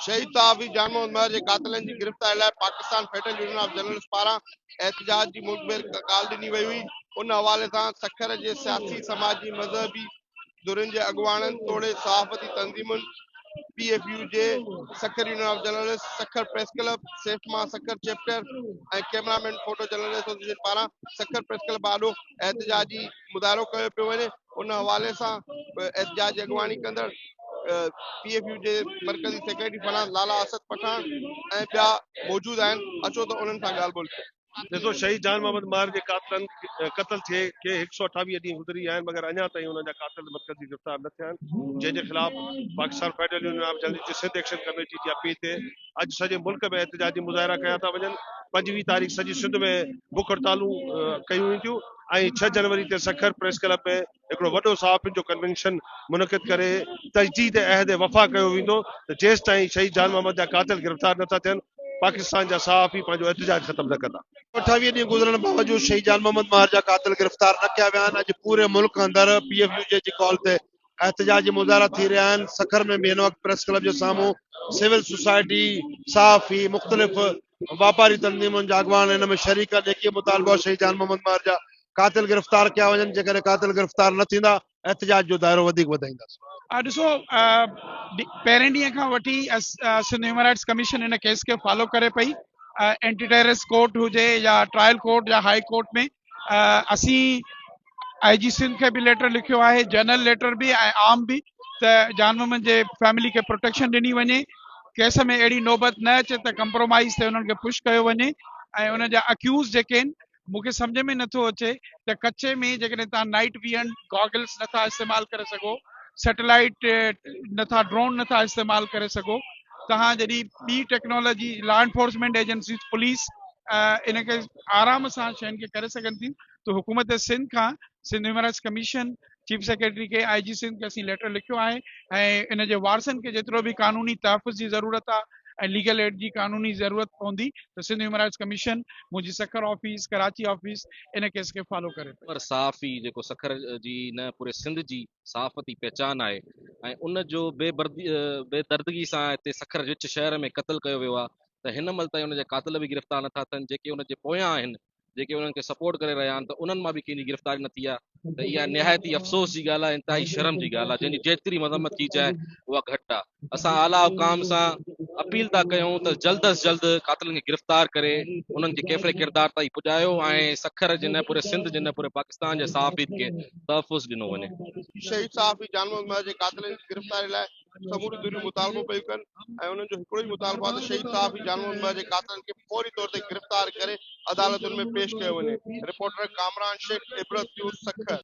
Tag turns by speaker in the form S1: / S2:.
S1: शहीद साहब जान मोहम्मद महर के कातिलन की गिरफ्तारी लाइ Pakistan federal union of journalist पारां एहतजाज की मुल्क में काल ॾिनी वई हुई। उन हवाले सां सखर के सियासी समाजी मज़हबी धुरिन के अगुवाणनि तोड़े सहाफ़ती तंज़ीमुनि PFU जे Sukkur union of journalist, Sukkur press club, SAFMA Sukkur chapter ऐं कैमरामैन फोटो जर्नलिस्ट एसोसिएशन पारां सखर प्रेस क्लब आॾो एहतजाजी मुज़ाहिरो कयो पियो वञे। उन हवाले सां एहतजाज जी अॻुवाणी कंदड़ PFU जे मरकज़ी सेक्रेटरी फनान लाला असद पठान ऐं ॿिया मौजूद आहिनि। अचो त उन्हनि सां ॻाल्हि ॿोल कयूं।
S2: ॾिसो, शहीद जान मोहम्मद महर जे कातिलनि क़त्ल थिए के 128 ॾींहं गुज़री आहिनि, मगर अञा ताईं हुन जा कातिल मरकज़ी गिरफ़्तार न थिया आहिनि, जंहिंजे ख़िलाफ़ Pakistan federal union of journalist जी सिंध एक्शन कमेटी जी अपील ते अॼु सॼे मुल्क में एहतजाजी मुज़ाहिरा कया था वञनि। 25 तारीख़ सॼी सिंध में बुख हड़तालूं कयूं वेंदियूं ऐं 6 जनवरी ते सखर प्रेस क्लब में हिकिड़ो वॾो सहाफ़ियुनि जो कन्वेंशन मुनक़िद करे तजदीद अहद वफ़ा कयो वेंदो त जेसि ताईं शहीद जान मोहम्मद जा कातिल गिरफ़्तार नथा थियनि, पाकिस्तान जा सहाफ़ी पंहिंजो एहतजाज ख़त्म न कंदा।
S1: 28 ॾींहं गुज़रण बावजूद शहीद जान मोहम्मद महर जा कातिल गिरफ्तार न किया विया आहिनि। अॼु पूरे मुल्क अंदरि PFU जे कॉल ते एहतजाजी मुज़ाहिरा थी रहिया आहिनि। सखर में ॿियनि वक़्तु प्रेस क्लब जे साम्हूं सिविल सोसाइटी, सहाफ़ी, मुख़्तलिफ़ वापारी तंज़ीमुनि जा अॻवान हिन में शरीक आहिनि। जेकी मुतालबो आहे शहीद जान मोहम्मद महर जा कातिल गिरफ़्तार कया वञनि। जेकॾहिं कातिल गिरफ़्तार न थींदा, एहतजाज जो दायरो वधीक वधाईंदासीं।
S3: ॾिसो, पहिरें ॾींहं खां वठी सिंध ह्यूमन राइट्स कमीशन इन केस खे फॉलो करे पई। एंटी टेररिस्ट कोर्ट हुजे या ट्रायल कोर्ट या हाई कोर्ट में असीं IG सिंध के भी लेटर लिखियो है, जनरल लेटर भी आम भी, त जान मोहम्मद जे फैमिली के प्रोटेक्शन ॾिनी वञे, केस में अहिड़ी नौबत न अचे त कंप्रोमाइज़ ते उन्हनि खे पुश कयो वञे ऐं उन जा अक्यूज़ जेके आहिनि, मूंखे सम्झ में नथो अचे त कच्चे में जेकॾहिं तव्हां नाइट विजन गॉगल्स नथा इस्तेमाल करे सघो, सैटेलाइट नथा, ड्रोन नथा इस्तेमाल करे सघो, तव्हां जॾहिं ॿी technology law enforcement agencies police इन खे आराम सां शयुनि खे करे सघनि थियूं, तो हुकूमत सिंध खां Sindh human rights commission chief secretary के IG सिंध के असीं लेटर लिखियो आहे ऐं इन जे वारसनि खे जेतिरो भी कानूनी तहफ़ुज़ जी ज़रूरत आहे ऐं लीगल एड जी कानूनी ज़रूरत पवंदी त सिंध ह्यूमन राइट्स कमीशन मुंहिंजी Sukkur office, Karachi office in case खे फॉलो करे।
S4: पर सहाफ़ी जेको सखर जी न पूरे सिंध जी सहाफ़ती पहचान आहे ऐं उन जो बेदर्दगी सां हिते सखर विच शहर में क़त्ल कयो वियो आहे, त हिन महिल ताईं उनजा कातिल बि गिरफ़्तार नथा थियनि। जेके उनजे पोयां आहिनि, जेके उन्हनि खे सपोर्ट करे रहिया आहिनि, त उन्हनि मां बि कंहिंजी गिरफ़्तारी न थी आहे। त इहा निहायती अफ़सोस जी ॻाल्हि आहे, इंतिहाई शर्म जी ॻाल्हि आहे, जंहिंजी जेतिरी मज़म्मत की जाए उहा घटि आहे। असां आला हुकाम सां अपील था कयूं त जल्द अज़ जल्द कातिलनि खे गिरफ़्तार करे उन्हनि खे कैफ़रे किरदार ताईं पुॼायो ऐं सखर जे न पूरे सिंध जे न पूरे पाकिस्तान जे सहाफ़ियत खे तहफ़ुज़ ॾिनो वञे।
S1: शहीद साहब जान मोहम्मद महर जे कातिलनि जी गिरफ़्तारी लाइ समूरी दुनिया मुतालबो पियूं कनि ऐं उन्हनि जो हिकिड़ो ई मुतालबो आहे त शहीद साहब जान मोहम्मद महर जे कातिलनि खे फौरी तौर ते गिरफ़्तार करे अदालतुनि में पेश कयो वञे। Reporter Kamran Shaikh, Ibrat news, Sukkur.